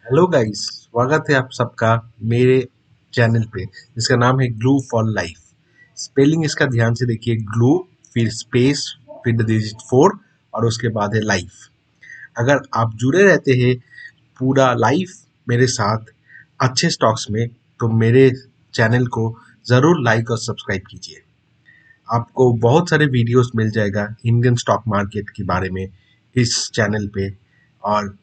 Hello guys, स्वागत है आप सबका मेरे चैनल पे जिसका नाम है ग्लू फॉर लाइफ। स्पेलिंग इसका ध्यान से देखिए, ग्लू फिर स्पेस फिर द डिजिट 4 और उसके बाद है लाइफ। अगर आप जुड़े रहते हैं पूरा लाइफ मेरे साथ अच्छे स्टॉक्स में, तो मेरे चैनल को ज़रूर लाइक और सब्सक्राइब कीजिए। आपको बहुत सारे वीडियोस मिल जाएगा इंडियन स्टॉक मार्केट के बारे में इस चैनल पे, और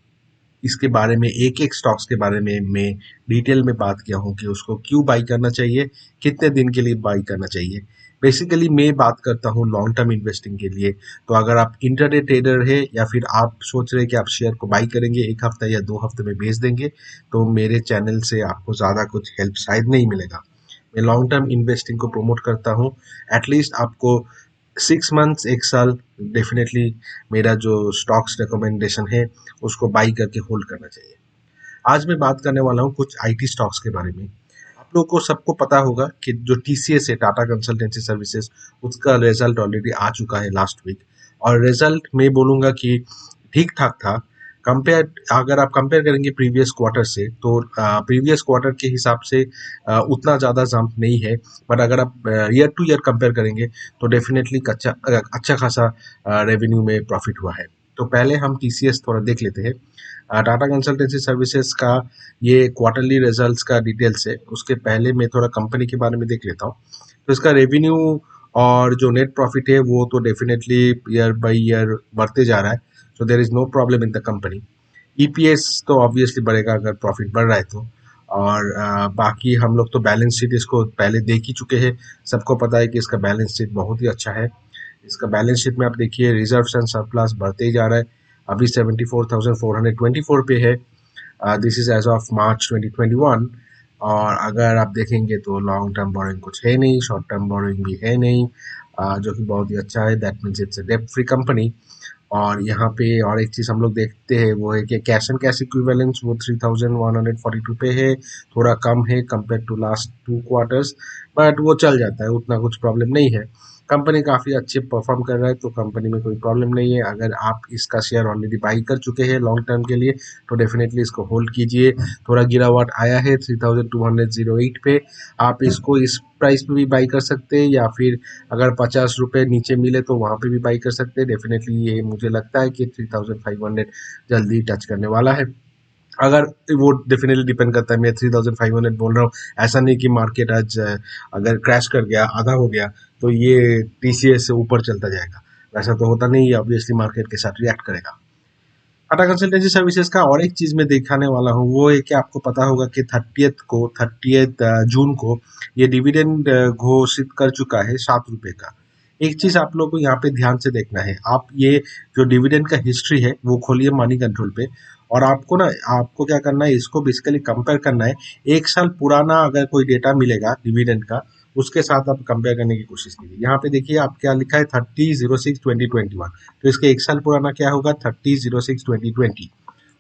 इसके बारे में एक एक स्टॉक्स के बारे में मैं डिटेल में बात किया हूँ कि उसको क्यों बाई करना चाहिए, कितने दिन के लिए बाई करना चाहिए। बेसिकली मैं बात करता हूँ लॉन्ग टर्म इन्वेस्टिंग के लिए। तो अगर आप इंटरडे ट्रेडर है या फिर आप सोच रहे हैं कि आप शेयर को बाई करेंगे एक हफ्ता या 2 हफ्ते में बेच देंगे, तो मेरे चैनल से आपको ज़्यादा कुछ हेल्प शायद नहीं मिलेगा। मैं लॉन्ग टर्म इन्वेस्टिंग को प्रमोट करता हूँ। एटलीस्ट आपको 6 मंथ्स, एक साल डेफिनेटली मेरा जो स्टॉक्स रिकमेंडेशन है उसको बाई करके होल्ड करना चाहिए। आज मैं बात करने वाला हूँ कुछ आईटी स्टॉक्स के बारे में। आप लोगों को सबको पता होगा कि जो टीसीएस है, टाटा कंसल्टेंसी सर्विसेज, उसका रिजल्ट ऑलरेडी आ चुका है लास्ट वीक। और रिजल्ट मैं बोलूँगा कि ठीक ठाक था। कंपेयर अगर आप कंपेयर करेंगे प्रीवियस क्वार्टर से, तो प्रीवियस क्वार्टर के हिसाब से उतना ज़्यादा जंप नहीं है। बट अगर आप ईयर टू ईयर कंपेयर करेंगे तो डेफिनेटली अच्छा खासा रेवेन्यू में प्रॉफिट हुआ है। तो पहले हम टीसीएस थोड़ा देख लेते हैं। टाटा कंसल्टेंसी सर्विसेज का ये क्वार्टरली रिजल्ट्स का डिटेल्स है। उसके पहले मैं थोड़ा कंपनी के बारे में देख लेता हूँ। तो इसका रेवेन्यू और जो नेट प्रॉफिट है वो तो डेफिनेटली ईयर बाय ईयर बढ़ते जा रहा है। So there is no problem in the company. EPS तो ऑब्वियसली बढ़ेगा अगर प्रॉफिट बढ़ रहा है तो। और बाकी हम लोग तो बैलेंस शीट इसको पहले देख ही चुके हैं। सबको पता है कि इसका बैलेंस शीट बहुत ही अच्छा है। इसका बैलेंस शीट में आप देखिए, रिजर्व्स एंड सरप्लस बढ़ते ही जा रहा है। अभी 74,424 पे है। This is as of March 2021। और अगर आप देखेंगे तो लॉन्ग टर्म बोरोइंग कुछ है नहीं, शॉर्ट टर्म बोरोइंग भी है नहीं, जो कि बहुत ही अच्छा है। दैट मीन्स इट्स अ डेब्ट फ्री कंपनी। और यहाँ पे और एक चीज़ हम लोग देखते हैं वो है कि कैश एंड कैश इक्विवेलेंस वो 3,142 पे है। थोड़ा कम है compare to last 2 quarters, but वो चल जाता है, उतना कुछ प्रॉब्लम नहीं है। कंपनी काफ़ी अच्छे परफॉर्म कर रहा है, तो कंपनी में कोई प्रॉब्लम नहीं है। अगर आप इसका शेयर ऑलरेडी बाई कर चुके हैं लॉन्ग टर्म के लिए, तो डेफिनेटली इसको होल्ड कीजिए। थोड़ा गिरावट आया है 3,208 पे। आप इसको इस प्राइस पे भी बाई कर सकते हैं, या फिर अगर 50 रुपये नीचे मिले तो वहाँ पे भी बाई कर सकते हैं। डेफिनेटली ये मुझे लगता है कि 3,500 जल्दी टच करने वाला है। अगर वो डेफिनेटली डिपेंड करता है, मैं 3,500 बोल रहा हूँ, ऐसा नहीं कि मार्केट आज अगर क्रैश कर गया, आधा हो गया, तो ये टीसीएस से ऊपर चलता जाएगा। वैसा तो होता नहीं है, ऑब्वियसली मार्केट के साथ रिएक्ट करेगा। टाटा कंसल्टेंसी सर्विसेज का और एक चीज मैं दिखाने वाला हूँ, वो है कि आपको पता होगा कि 30th जून को ये डिविडेंड घोषित कर चुका है 7 रुपए का। एक चीज आप लोगों को यहाँ पे ध्यान से देखना है। आप ये जो डिविडेंड का हिस्ट्री है वो खोलिए मनी कंट्रोल पे, और आपको क्या करना है, इसको बेसिकली कंपेयर करना है। एक साल पुराना अगर कोई डेटा मिलेगा डिविडेंड का, उसके साथ आप कंपेयर करने की कोशिश कीजिए। यहाँ पे देखिए आप क्या लिखा है, 30/06/2021। तो इसके एक साल पुराना क्या होगा, 30/06/2020।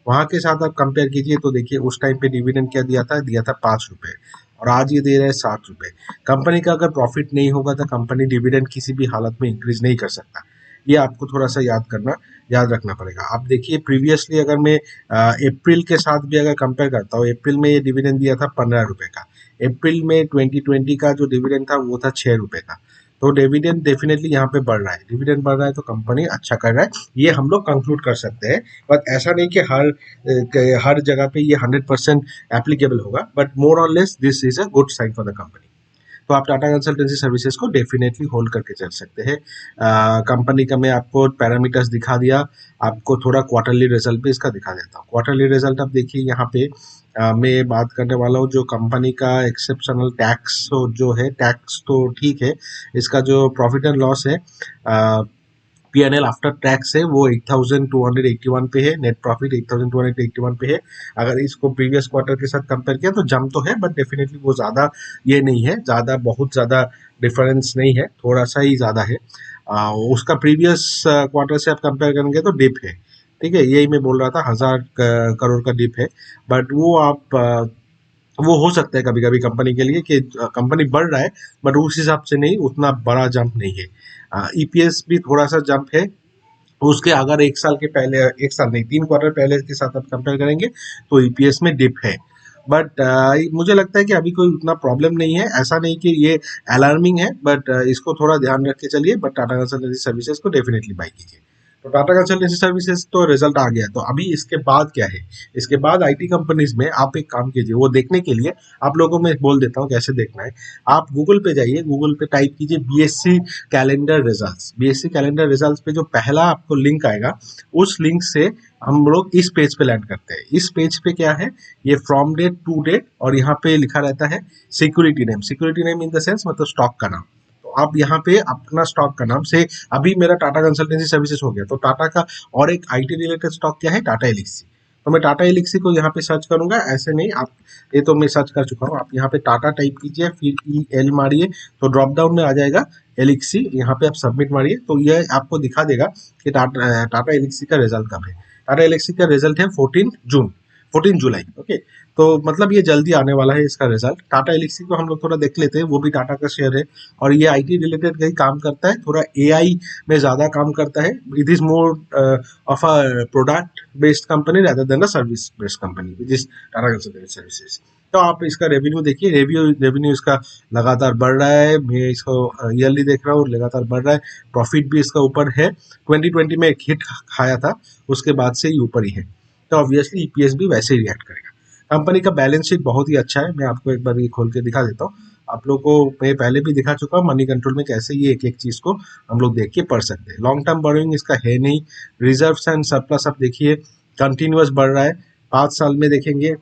वहां के साथ आप कंपेयर कीजिए तो देखिए उस टाइम पे डिविडेंड क्या दिया था 5 रुपए, और आज ये दे रहा है 7 रुपए। कंपनी का अगर प्रॉफिट नहीं होगा तो कंपनी डिविडेंड किसी भी हालत में इंक्रीज नहीं कर सकता। ये आपको थोड़ा सा याद रखना पड़ेगा। आप देखिए प्रीवियसली अगर मैं अप्रैल के साथ भी अगर कंपेयर करता हूँ, अप्रैल में ये डिविडेंड दिया था 15 रुपए का। अप्रैल में 2020 का जो डिविडेंड था वो था 6 रुपए का। तो डिविडेंड डेफिनेटली यहाँ पे बढ़ रहा है, डिविडेंड बढ़ रहा है तो कंपनी अच्छा कर रहा है, ये हम लोग कंक्लूड कर सकते हैं। बट ऐसा नहीं कि हर जगह पे ये 100% एप्लीकेबल होगा, but more or less this is a good sign for the company. तो आप टाटा कंसल्टेंसी सर्विसेज को डेफिनेटली होल्ड करके चल सकते हैं। कंपनी का मैं आपको पैरामीटर्स दिखा दिया। आपको थोड़ा क्वार्टरली रिजल्ट भी इसका दिखा देता हूँ। क्वार्टरली रिजल्ट आप देखिए यहाँ पे, मैं बात करने वाला हूँ जो कंपनी का एक्सेप्शनल टैक्स जो है, टैक्स तो ठीक है। इसका जो प्रॉफिट एंड लॉस है, पीएनएल आफ्टर टैक्स है, वो 8,281 पे है। नेट प्रॉफिट 8,281 पे है। अगर इसको प्रीवियस क्वार्टर के साथ कंपेयर किया तो जम तो है, बट डेफिनेटली वो ज़्यादा ये नहीं है, ज़्यादा बहुत ज़्यादा डिफरेंस नहीं है, थोड़ा सा ही ज़्यादा है। उसका प्रीवियस क्वार्टर से आप कंपेयर करेंगे तो डिप है। ठीक है, यही मैं बोल रहा था, 1,000 करोड़ का डिप है। बट वो हो सकता है कभी कभी कंपनी के लिए कि कंपनी बढ़ रहा है, बट उस हिसाब से नहीं, उतना बड़ा जंप नहीं है। ईपीएस भी थोड़ा सा जंप है, उसके अगर 1 साल के पहले, 1 साल नहीं 3 क्वार्टर पहले के साथ आप कंपेयर करेंगे तो ईपीएस में डिप है। बट मुझे लगता है कि अभी कोई उतना प्रॉब्लम नहीं है, ऐसा नहीं कि ये अलार्मिंग है, बट इसको थोड़ा ध्यान रख के चलिए। बट टाटा कंसल्टेंसी सर्विसेज को डेफिनेटली बाई कीजिए। तो टाटा कंसल्टेंसी सर्विसेज तो रिजल्ट आ गया, तो अभी इसके बाद क्या है? इसके बाद आईटी कंपनीज में आप एक काम कीजिए, वो देखने के लिए आप लोगों को मैं बोल देता हूँ कैसे देखना है। आप गूगल पे जाइए, गूगल पे टाइप कीजिए BSc calendar results. BSc calendar results पे जो पहला आपको लिंक आएगा, उस लिंक से हम लोग इस पेज पे लैंड करते हैं। इस पेज पे क्या है, ये फ्रॉम डेट टू डेट, और यहाँ पे लिखा रहता है security name. Security name in the sense मतलब स्टॉक का नाम। तो आप यहाँ पे अपना स्टॉक का नाम से, अभी मेरा टाटा कंसल्टेंसी सर्विसेज हो गया, तो टाटा का और एक आईटी रिलेटेड स्टॉक क्या है, टाटा एलिक्सी। तो मैं टाटा एलिक्सी को यहाँ पे सर्च करूंगा, ऐसे नहीं आप, ये तो मैं सर्च कर चुका हूँ। आप यहाँ पे टाटा टाइप कीजिए, फिर ई एल मारिए, तो ड्रॉप डाउन में आ जाएगा एलिक्सी। यहाँ पे आप सबमिट मारिए, तो ये आपको दिखा देगा कि टाटा टाटा एलिक्सी का रिजल्ट कब है। टाटा एलिक्सी का रिजल्ट है 14 जून, 14 जुलाई। ओके, तो मतलब ये जल्दी आने वाला है इसका रिजल्ट। टाटा एलिक्सी को हम लोग थोड़ा देख लेते हैं, वो भी टाटा का शेयर है और ये आईटी रिलेटेड कहीं काम करता है, थोड़ा एआई में ज्यादा काम करता है। It is more of a product based company rather than a service based company which is Tata Consultancy services. तो आप इसका रेवेन्यू देखिए, रेवेन्यू इसका लगातार बढ़ रहा है। मैं इसको ईयरली देख रहा हूँ, लगातार बढ़ रहा है। प्रॉफिट भी इसका ऊपर है। 2020 में एक हिट खाया था, उसके बाद से ही ऊपर ही है, तो ऑब्वियसली ईपीएस भी वैसे ही रिएक्ट करेगा। कंपनी का बैलेंस शीट बहुत ही अच्छा है, मैं आपको एक बार ये खोल के दिखा देता हूँ। आप लोग को मैं पहले भी दिखा चुका हूँ मनी कंट्रोल में कैसे ये एक एक चीज को हम लोग देख के पढ़ सकते हैं। लॉन्ग टर्म बोरोइंग इसका है नहीं। रिजर्व्स एंड सरप्लस आप देखिए कंटिन्यूअस बढ़ रहा है। 5 साल में देखेंगे,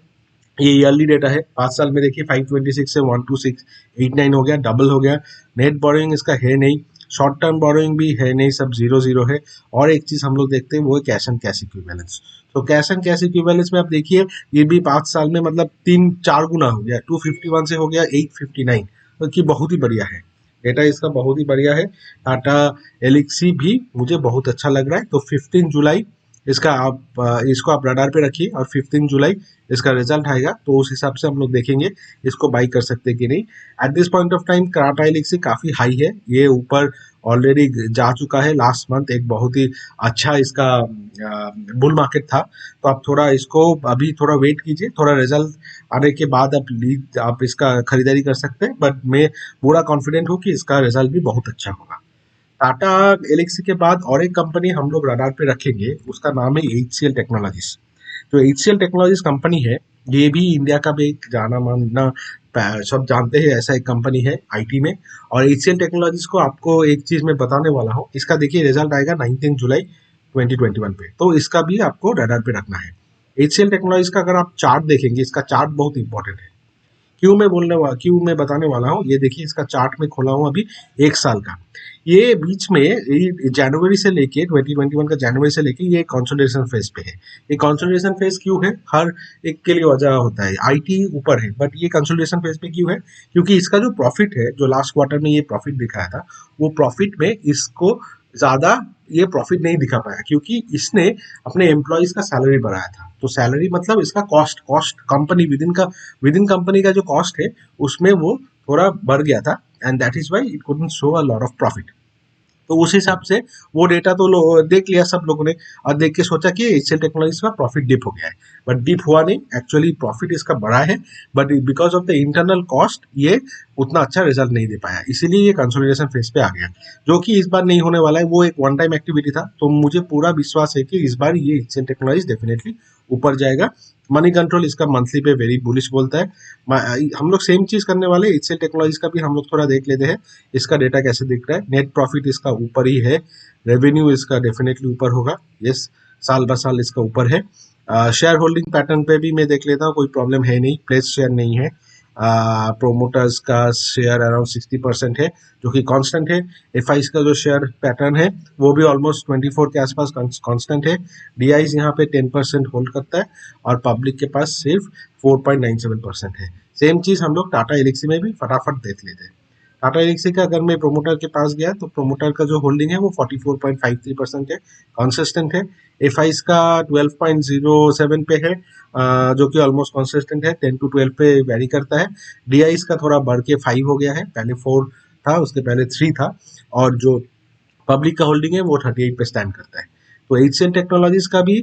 ये ईयरली डेटा है, 5 साल में देखिए 526 से 12689 हो गया, डबल हो गया। नेट बोरोइंग इसका है नहीं, शॉर्ट टर्म बोरोइंग भी है नहीं, सब 0 0 है। और एक चीज हम लोग देखते हैं वो है कैश एंड कैश इक्विवेलेंस। तो कैश एंड कैश इक्विवेलेंस में आप देखिए, ये भी 5 साल में मतलब 3 4 गुना हो गया, 251 से हो गया 859, तो कि बहुत ही बढ़िया है। डेटा इसका बहुत ही बढ़िया है। टाटा एलिक्सी भी मुझे बहुत अच्छा लग रहा है। तो 15 जुलाई इसका आप इसको आप रडार पे रखिए, और 15 जुलाई इसका रिजल्ट आएगा, तो उस हिसाब से हम लोग देखेंगे इसको बाई कर सकते हैं कि नहीं। At this point of time Tata Elxsi काफी हाई है, ये ऊपर ऑलरेडी जा चुका है। लास्ट मंथ एक बहुत ही अच्छा इसका बुल मार्केट था, तो आप थोड़ा इसको अभी थोड़ा वेट कीजिए, थोड़ा रिजल्ट आने के बाद आप इसका खरीदारी कर सकते हैं। बट मैं पूरा कॉन्फिडेंट हूँ कि इसका रिजल्ट भी बहुत अच्छा होगा। टाटा एलिक्सी के बाद और एक कंपनी हम लोग रडार पे रखेंगे, उसका नाम है एचसीएल टेक्नोलॉजीज। जो एचसीएल टेक्नोलॉजीज कंपनी है, ये भी इंडिया का भी एक जाना माना, सब जानते हैं ऐसा एक कंपनी है आईटी में। और एचसीएल टेक्नोलॉजीज को आपको एक चीज मैं बताने वाला हूँ, इसका देखिए रिजल्ट आएगा 19 जुलाई 2021 पे, तो इसका भी आपको रडार पे रखना है। एचसीएल टेक्नोलॉजीज का अगर आप चार्ट देखेंगे, इसका चार्ट बहुत इंपॉर्टेंट है। क्यों मैं बताने वाला हूँ, ये देखिए इसका चार्ट में खोला हूँ अभी 1 साल का। ये बीच में जनवरी से लेके 2021 का जनवरी से लेके ये कंसोलिडेशन फेज पे है। ये कंसोलिडेशन फेज क्यों है, हर एक के लिए वजह होता है। आईटी ऊपर है, बट ये कंसोलिडेशन फेज पे क्यों है? क्योंकि इसका जो प्रॉफिट है, जो लास्ट क्वार्टर में ये प्रॉफिट दिखाया था, वो प्रॉफिट में इसको ज्यादा ये प्रॉफिट नहीं दिखा पाया, क्योंकि इसने अपने एम्प्लॉयज का सैलरी बढ़ाया था। तो सैलरी मतलब इसका cost cost company with in company का जो कॉस्ट है, उसमें वो थोड़ा बढ़ गया था, and that is why it couldn't show a lot of profit. तो उस हिसाब से वो डेटा तो देख लिया सब लोगों ने, और देख के सोचा कि एचसीएल टेक्नोलॉजीज का प्रॉफिट डिप हो गया है। बट डिप हुआ नहीं, एक्चुअली प्रॉफिट इसका बढ़ा है, but because of the internal cost ये उतना अच्छा रिजल्ट नहीं दे पाया, इसीलिए ये कंसोलिडेशन फेज पे आ गया, जो कि इस बार नहीं होने वाला है। वो एक वन टाइम एक्टिविटी था, तो मुझे पूरा विश्वास है कि इस बार ये एचसीएल टेक्नोलॉजीज डेफिनेटली ऊपर जाएगा। मनी कंट्रोल इसका मंथली पे वेरी बुलिश बोलता है। हम लोग सेम चीज करने वाले एचसीएल टेक्नोलॉजीज का भी हम लोग थोड़ा देख लेते हैं, इसका डेटा कैसे दिख रहा है। नेट प्रॉफिट इसका ऊपर ही है, रेवेन्यू इसका डेफिनेटली ऊपर होगा, यस, साल ब साल इसका ऊपर है। शेयर होल्डिंग पैटर्न पे भी मैं देख लेता हूँ, कोई प्रॉब्लम है नहीं, प्लेस शेयर नहीं है। प्रोमोटर्स का शेयर अराउंड 60% है, जो कि कांस्टेंट है। एफ का जो शेयर पैटर्न है वो भी ऑलमोस्ट 24 के आसपास कांस्टेंट है। डीआईज यहाँ पे 10% होल्ड करता है, और पब्लिक के पास सिर्फ 4.97% है। सेम चीज हम लोग टाटा एलिक्सी में भी फटाफट देख लेते हैं। टाटा एलिक्सी का अगर मैं प्रोमोटर के पास गया, तो प्रोमोटर का जो होल्डिंग है वो 44.53% है, कॉन्सिस्टेंट है। एफ का 12.07 पे है, जो कि ऑलमोस्ट कॉन्सिस्टेंट है, 10 to 12 पे वेरी करता है। डीआईस का थोड़ा बढ़ के 5 हो गया है, पहले 4 था, उसके पहले 3 था। और जो पब्लिक का होल्डिंग है वो 38 पे स्टैंड करता है। तो HCL टेक्नोलॉजीज का भी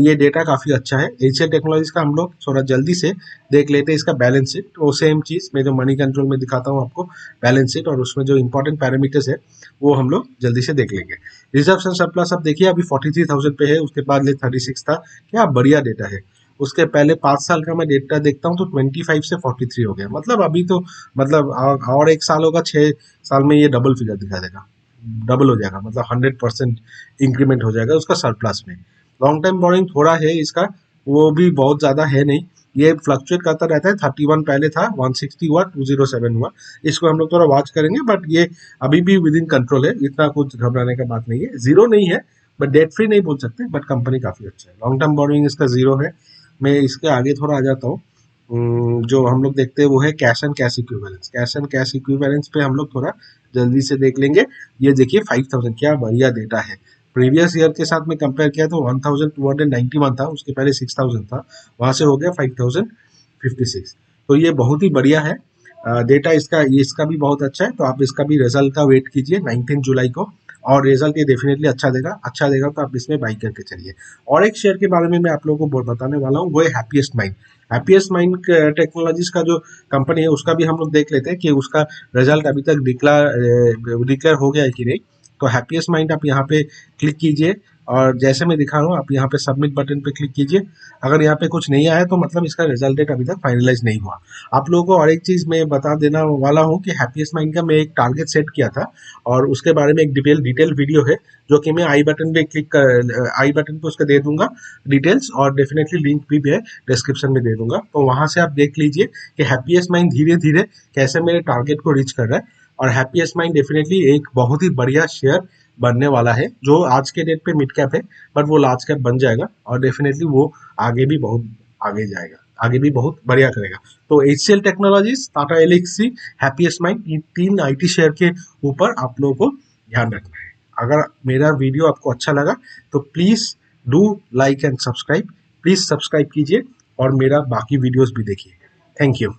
ये डेटा काफ़ी अच्छा है। HCL टेक्नोलॉजीज का हम लोग थोड़ा जल्दी से देख लेते हैं इसका बैलेंस शीट। वो सेम चीज़ मैं जो मनी कंट्रोल में दिखाता हूँ आपको बैलेंस शीट, और उसमें जो इंपॉर्टेंट पैरामीटर्स है वो हम लोग जल्दी से देख लेंगे। रिजर्व एंड सरप्लस अब देखिए अभी 43,000 पे है, उसके बाद ले 36 था। क्या बढ़िया डेटा है। उसके पहले 5 साल का मैं डेटा देखता हूँ तो 25 से 43 हो गया। मतलब अभी तो मतलब और 1 साल होगा, 6 साल में ये डबल फिगर दिखा देगा, डबल हो जाएगा, मतलब 100% इंक्रीमेंट हो जाएगा उसका सरप्लस में। लॉन्ग टाइम बोरिंग थोड़ा है इसका, वो भी बहुत ज़्यादा है नहीं, ये फ्लक्चुएट करता रहता है। 31 पहले था, 160 हुआ, 207 हुआ। इसको हम लोग थोड़ा वॉच करेंगे, बट ये अभी भी विद इन कंट्रोल है, इतना कुछ घबराने का बात नहीं है। जीरो नहीं है बट डेट फ्री नहीं बोल सकते, बट कंपनी काफ़ी अच्छा है। लॉन्ग टर्म बोरिंग इसका जीरो है। मैं इसके आगे थोड़ा आ जाता हूँ। जो हम लोग देखते हैं वो है cash and cash equivalence. Cash and cash equivalence पे हम लोग थोड़ा जल्दी से देख लेंगे। ये देखिए 5,000, क्या बढ़िया डेटा है। प्रीवियस ईयर के साथ में कंपेयर किया तो 1,291 था, उसके पहले 6,000 था, वहां से हो गया 5,056। तो ये बहुत ही बढ़िया है डेटा इसका। इसका भी बहुत अच्छा है, तो आप इसका भी रिजल्ट का वेट कीजिए 19 जुलाई को, और रिजल्ट ये डेफिनेटली अच्छा देगा तो आप इसमें बाई करके चलिए। और एक शेयर के बारे में मैं आप लोगों को बताने वाला हूँ, वो है happiest mind. Happiest mind technologies का जो कंपनी है उसका भी हम लोग देख लेते हैं कि उसका रिजल्ट अभी तक डिक्लेयर हो गया है कि नहीं। तो हैप्पीएस्ट माइंड आप यहाँ पे क्लिक कीजिए, और जैसे मैं दिखा रहा हूँ आप यहाँ पे सबमिट बटन पे क्लिक कीजिए। अगर यहाँ पे कुछ नहीं आया तो मतलब इसका रिजल्ट डेट अभी तक फाइनलाइज नहीं हुआ। आप लोगों को और एक चीज़ मैं बता देना वाला हूँ कि हैप्पीएस्ट माइंड का मैं एक टारगेट सेट किया था, और उसके बारे में एक डिटेल वीडियो है जो कि मैं आई बटन पे उसका दे दूंगा डिटेल्स, और डेफिनेटली लिंक भी है डिस्क्रिप्शन में दे दूंगा। तो वहां से आप देख लीजिए कि हैप्पीएस्ट माइंड धीरे धीरे कैसे मेरे टारगेट को रीच कर रहा है। और हैप्पीएस्ट माइंड डेफिनेटली एक बहुत ही बढ़िया शेयर बनने वाला है, जो आज के डेट पे मिड कैप है, बट वो लार्ज कैप बन जाएगा, और डेफिनेटली वो आगे भी बहुत आगे जाएगा, आगे भी बहुत बढ़िया करेगा। तो HCL Technologies, Tata Elxsi, Happiest Mind, ये 3 IT शेयर के ऊपर आप लोगों को ध्यान रखना है। अगर मेरा वीडियो आपको अच्छा लगा तो please do like and subscribe. Please subscribe कीजिए और मेरा बाकी वीडियोस भी देखिए। Thank you.